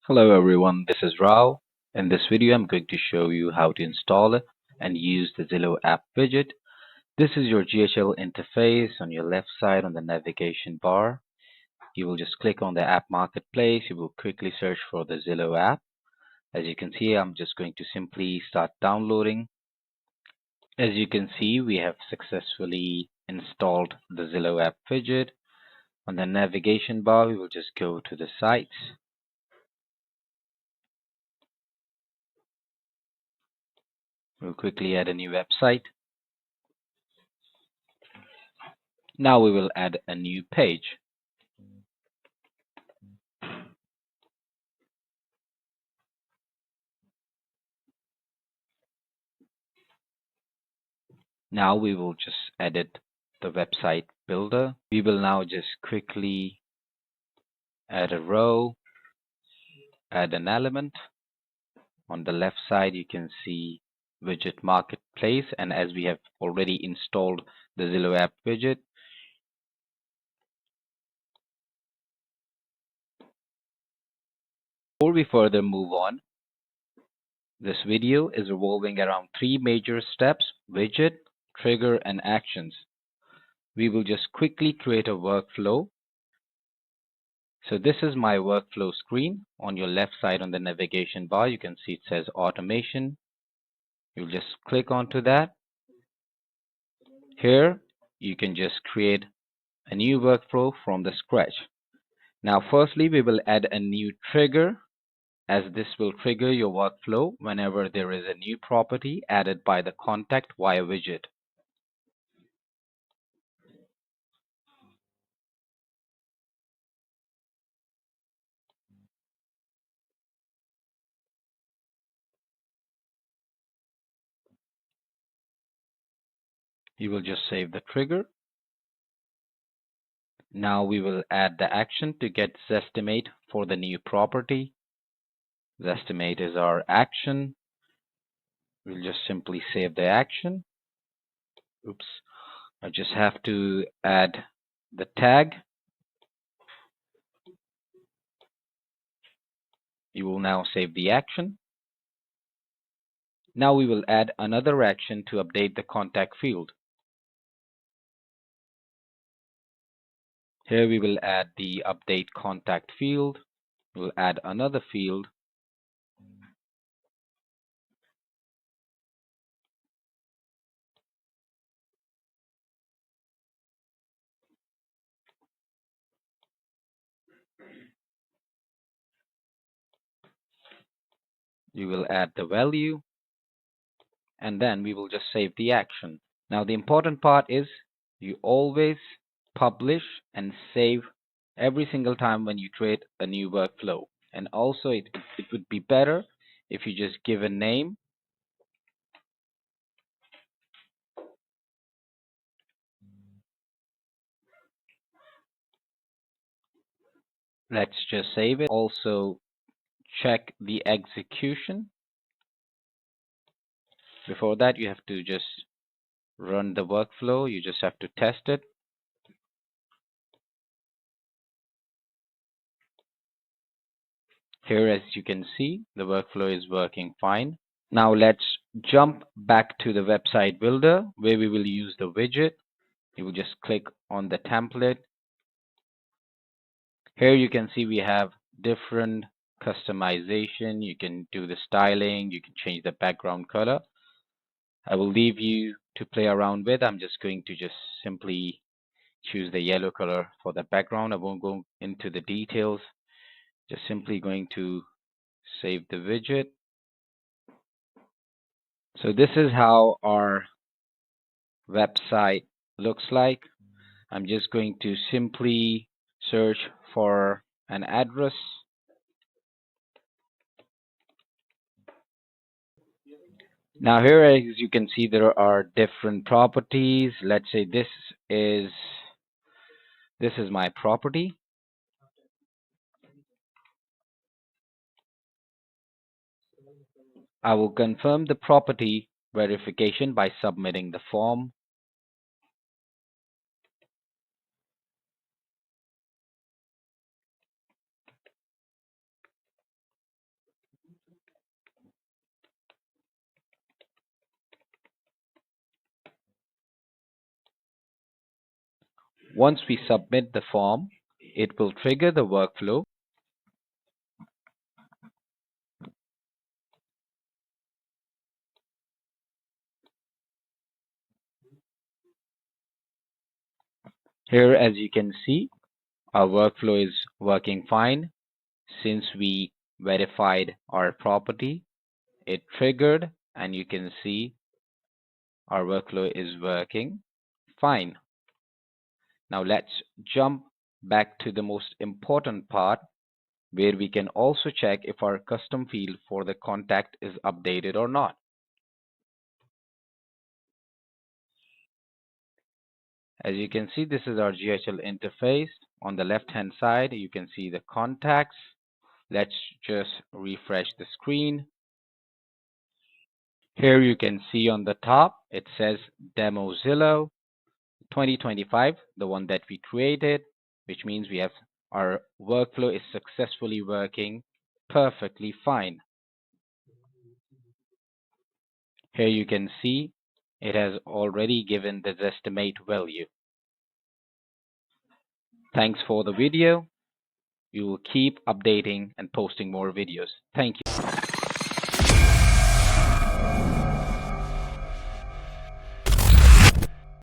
Hello everyone, this is Rao. In this video, I'm going to show you how to install and use the Zillow app widget. This is your GHL interface on your left side on the navigation bar. You will just click on the app marketplace. You will quickly search for the Zillow app. As you can see, I'm just going to simply start downloading. As you can see, we have successfully installed the Zillow app widget. On the navigation bar, we will just go to the sites. We'll quickly add a new website. Now we will add a new page. Now we will just edit the website builder. We will now just quickly add a row, add an element. On the left side, you can see widget marketplace, and as we have already installed the Zillow app widget, before we further move on, this video is revolving around three major steps: widget, trigger, and actions. We will just quickly create a workflow. So this is my workflow screen. On your left side on the navigation bar, you can see it says automation. You'll just click onto that. Here, you can just create a new workflow from the scratch. Now, firstly, we will add a new trigger, as this will trigger your workflow whenever there is a new property added by the contact via widget. You will just save the trigger. Now we will add the action to get Zestimate for the new property. Zestimate is our action. We'll just simply save the action. Oops, I just have to add the tag. You will now save the action. Now we will add another action to update the contact field. Here we will add the update contact field. We'll add another field. You will add the value, and then we will just save the action. Now the important part is you always publish and save every single time when you create a new workflow. And also it would be better if you just give a name. Let's just save it. Also check the execution. Before that, you have to just run the workflow. You just have to test it. Here, as you can see, the workflow is working fine. Now let's jump back to the website builder where we will use the widget. You will just click on the template. Here you can see we have different customization. You can do the styling. You can change the background color. I will leave you to play around with. I'm just going to just simply choose the yellow color for the background. I won't go into the details. Just simply going to save the widget. So this is how our website looks like. I'm just going to simply search for an address. Now here, as you can see, there are different properties. Let's say this is my property. I will confirm the property verification by submitting the form. Once we submit the form, it will trigger the workflow. Here, as you can see, our workflow is working fine. Since we verified our property, it triggered, and you can see our workflow is working fine. Now let's jump back to the most important part, where we can also check if our custom field for the contact is updated or not. As you can see, this is our GHL interface. On the left hand side, you can see the contacts. Let's just refresh the screen. Here you can see on the top, it says Demo Zillow 2025, the one that we created, which means we have our workflow is successfully working perfectly fine. Here you can see it has already given the estimate value. Thanks for the video. We will keep updating and posting more videos. Thank you.